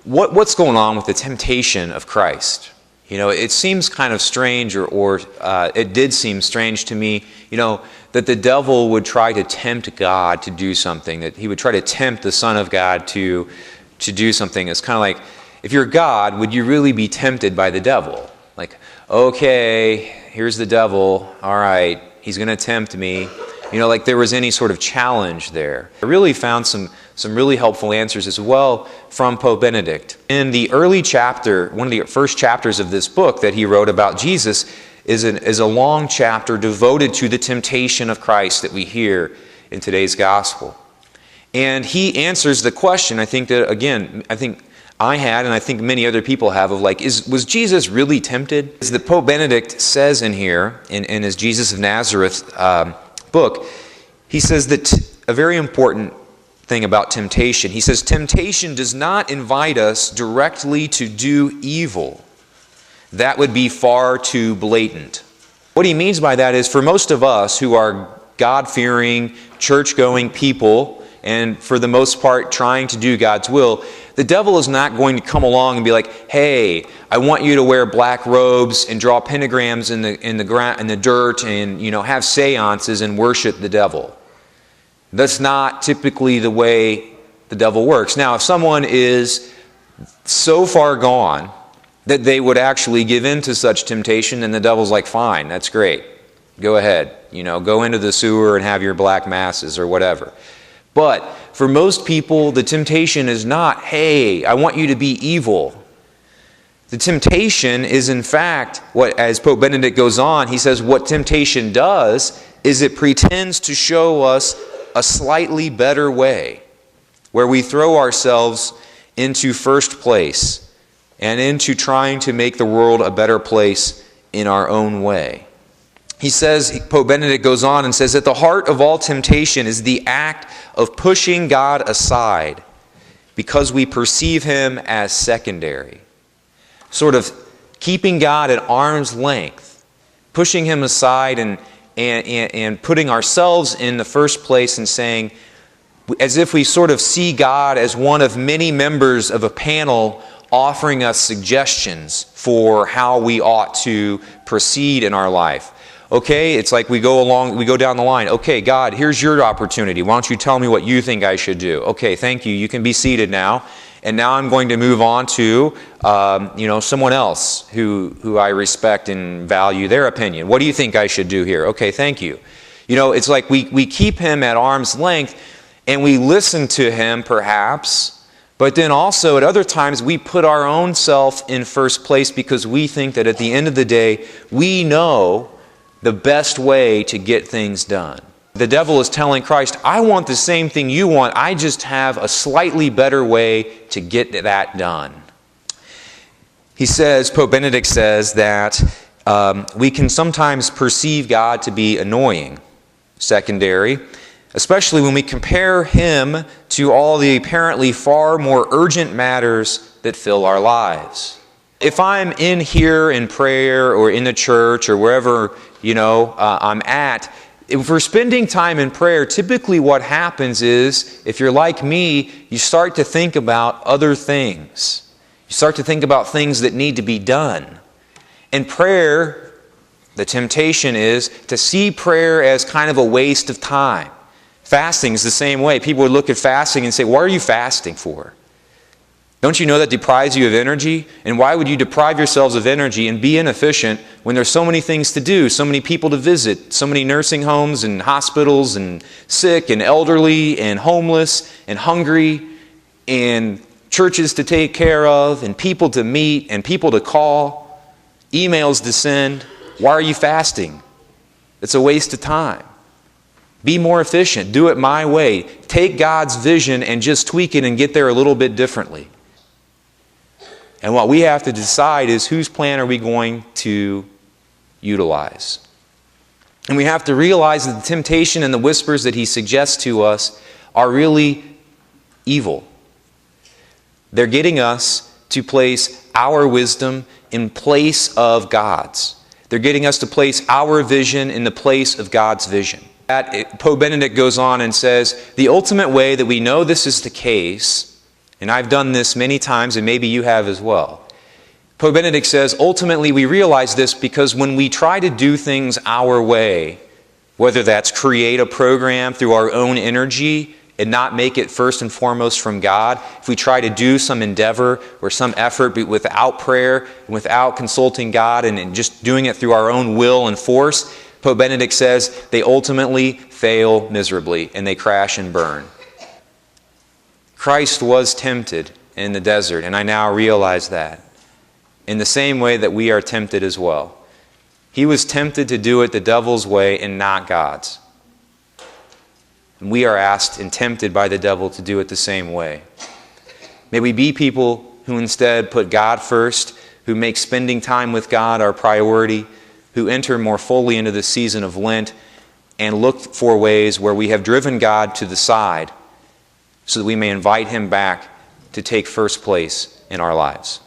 what's going on with the temptation of Christ? It seems kind of strange, or it did seem strange to me, that the devil would try to tempt God to do something, that he would try to tempt the Son of God to do something. It's kind of like, if you're God, would you really be tempted by the devil? Like, okay, here's the devil, all right, he's going to tempt me. Like there was any sort of challenge there. I really found some really helpful answers as well from Pope Benedict. In the early chapter, one of the first chapters of this book that he wrote about Jesus is a long chapter devoted to the temptation of Christ that we hear in today's gospel. And he answers the question, I think I had, and I think many other people have, of like, was Jesus really tempted? As the Pope Benedict says in here, in his Jesus of Nazareth book, he says that a very important thing about temptation. He says, temptation does not invite us directly to do evil. That would be far too blatant. What he means by that is, for most of us who are God-fearing, church-going people, and for the most part trying to do God's will, the devil is not going to come along and be like, hey, I want you to wear black robes and draw pentagrams in the dirt and have seances and worship the devil. That's not typically the way the devil works. Now, if someone is so far gone that they would actually give in to such temptation, then the devil's like, fine, that's great. Go ahead. Go into the sewer and have your black masses or whatever. But for most people, the temptation is not, hey, I want you to be evil. The temptation is, in fact, as Pope Benedict goes on, he says what temptation does is it pretends to show us a slightly better way, where we throw ourselves into first place and into trying to make the world a better place in our own way. He says, Pope Benedict goes on and says that the heart of all temptation is the act of pushing God aside because we perceive Him as secondary. Sort of keeping God at arm's length, pushing Him aside and putting ourselves in the first place and saying, as if we sort of see God as one of many members of a panel offering us suggestions for how we ought to proceed in our life. Okay, it's like we go down the line. Okay, God, here's your opportunity. Why don't you tell me what you think I should do? Okay, thank you. You can be seated now. And now I'm going to move on to, someone else who I respect and value their opinion. What do you think I should do here? Okay, thank you. It's like we keep Him at arm's length and we listen to Him perhaps, but then also at other times we put our own self in first place because we think that at the end of the day we know the best way to get things done. The devil is telling Christ, I want the same thing you want, I just have a slightly better way to get that done. He says, Pope Benedict says that we can sometimes perceive God to be annoying, secondary, especially when we compare Him to all the apparently far more urgent matters that fill our lives. If I'm in here in prayer or in the church or wherever I'm at, if we're spending time in prayer, typically what happens is, if you're like me, you start to think about other things. You start to think about things that need to be done. In prayer, the temptation is to see prayer as kind of a waste of time. Fasting is the same way. People would look at fasting and say, what are you fasting for? Don't you know that deprives you of energy? And why would you deprive yourselves of energy and be inefficient when there's so many things to do, so many people to visit, so many nursing homes and hospitals and sick and elderly and homeless and hungry and churches to take care of and people to meet and people to call, emails to send? Why are you fasting? It's a waste of time. Be more efficient. Do it my way. Take God's vision and just tweak it and get there a little bit differently. And what we have to decide is whose plan are we going to utilize. And we have to realize that the temptation and the whispers that he suggests to us are really evil. They're getting us to place our wisdom in place of God's. They're getting us to place our vision in the place of God's vision. Pope Benedict goes on and says, the ultimate way that we know this is the case, And I've done this many times, and maybe you have as well. Pope Benedict says, ultimately we realize this because when we try to do things our way, whether that's create a program through our own energy and not make it first and foremost from God, if we try to do some endeavor or some effort but without prayer, and without consulting God and just doing it through our own will and force, Pope Benedict says they ultimately fail miserably and they crash and burn. Christ was tempted in the desert, and I now realize that, in the same way that we are tempted as well. He was tempted to do it the devil's way and not God's. And we are asked and tempted by the devil to do it the same way. May we be people who instead put God first, who make spending time with God our priority, who enter more fully into the season of Lent and look for ways where we have driven God to the side so that we may invite Him back to take first place in our lives.